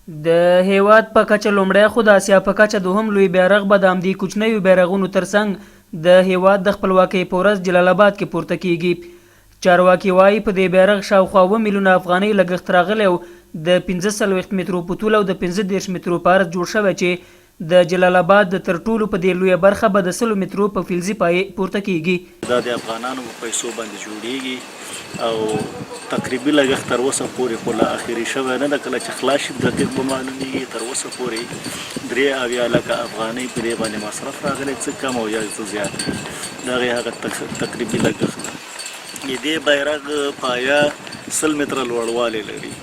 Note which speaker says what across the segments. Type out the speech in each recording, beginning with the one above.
Speaker 1: د هیواد په کچه لومړی خو د اسیا په کچه دوهم لوی بیرغ به د همدې کوچنیو بیرغونو ترڅنګ د هیواد د خپلواکۍ په ورځ جلال آباد کې پورته کیږي. چارواکي وایي په دې بیرغ شاوخوا 7 میلیونه افغانۍ لګښت راغلی او د 45 مترو په طول او د 15 مترو په عرض جوړ شوی چې د جلال آباد د تر ټولو په دې لویه برخه به د 100 مترو په فلزي پایې پورته کیږي.
Speaker 2: دا د افغانانو په پیسو باندې جوړیږي او تقریبي لګښت تر اوسه پورې خو لا اخري شوی نه ده. کله چې خلاص شي دقیق به معلومیږي. تر اوسه پورې 83 لکه افغانۍ په دې باندې مصرف راغلی، څه کم او یا څه زیات دی. دغه هغه تقریبي لګښت ده. دې بیرغ پایه 100 متره لوړوالی لري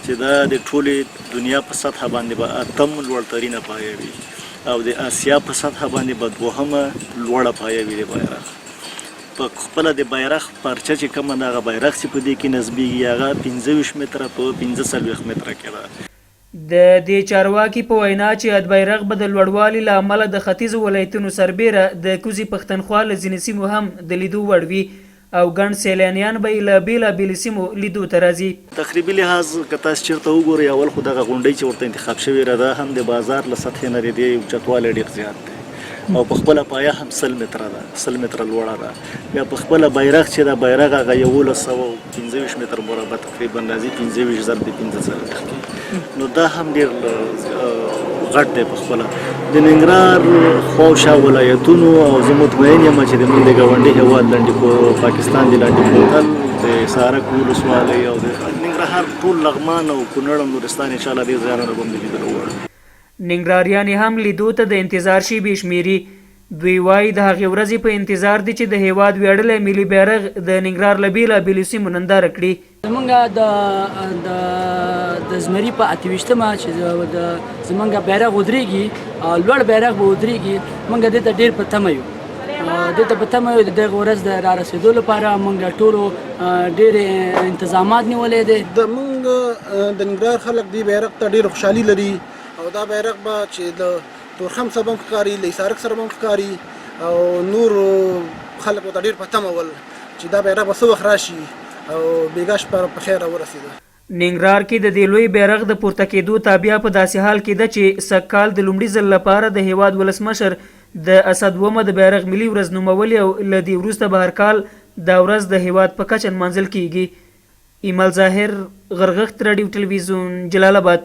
Speaker 2: چې دا د ټولې دنیا په سطحه باندې به 8م لوړترینه پایه وي او د اسیا په سطحه باندې به 2مه لوړه پایه وي. د بیرغ په خپله د بیرغ پارچه چې کومه ده هغه بیرغ چې په دې کې نصبیږي هغه 25 متره په 45 متره کې ده.
Speaker 1: د دې چارواکي په وینا چې د بیرغ به د لوړوالي له امله د ختیځو ولایتونو سربیره د کوزي پښتونخوا له ځینې سیمو هم د لیدو وړ وي او ګڼ سیلانیان به یې له بېلابېلو سیمو لیدو ته راځي.
Speaker 2: تقریبي لحاظ که تاسو چېرته وګورئ اول خو دغه غونډۍ چې ورته انتخاب شوې ده دا هم د بازار له سطحې نه د دې اوچتوالی ډېر زیات دی او په خپله پایه هم 100 متره ده، 100 متره لوړه ده. بیا په خپله بیرغ چې دا بیرغ هغه 1125 متر مربع تقریبا راځي، 25 ضرب 15 نو دا هم ډېر غټ دی. په خپله د ننګرهار خواوشا ولایتونو او زه مطمئن یم چې د موږ د ګاونډي هېواد لنډي پاکستان د لنډي کوتل د سارک ولسوالۍ او د ننګرهار ټول لغمان او کونړ او نورستان انشاءالله دې ځایونو به هم د لیدلو وړ
Speaker 1: ننګرهاریان هم لیدو ته د انتظار شیبې شمېري. دوی وایي د هغې ورځې په انتظار دي چې د هیواد ویاړلی ملي بیرغ د ننګرهار له بېلابېلو سیمو ننداره کړي.
Speaker 3: زمونږ د زمري په 28مه چې زمونږ بیرغ ودرېږي، لوړ بیرغ به ودرېږي، موږ دې ته ډېر په تمه یو. دې ته په تمه یو د دغه ورځ د رارسېدو لپاره موږ ټولو ډېر انتظامات نیولی دی.
Speaker 4: موږ د ننګرهار خلک دې بیرغ ته ډېر خوشحالي لري او دا بیرغ به چې د تورخم سره به هم ښکاري، له حصارک سره به هم ښکاري او نور خلک ورته ډېر په تمه ول چې دا بیرغ به څه وخت راشي او بېګا شپه په خیره ورسېده.
Speaker 1: ننګرهار کې د دې لوی بیرغ د پورته کېدو تابیا په داسې حال کې ده چې سږکال د لومړي ځل لپاره د هیواد ولسمشر د اسد ومه د بیرغ ملي ورځ نومولې او له دې وروسته به هر کال دا ورځ د هیواد په کچه نمانځل کیږي. ایمل ظاهر، غرغښت راډیو تلویزیون، جلال آباد.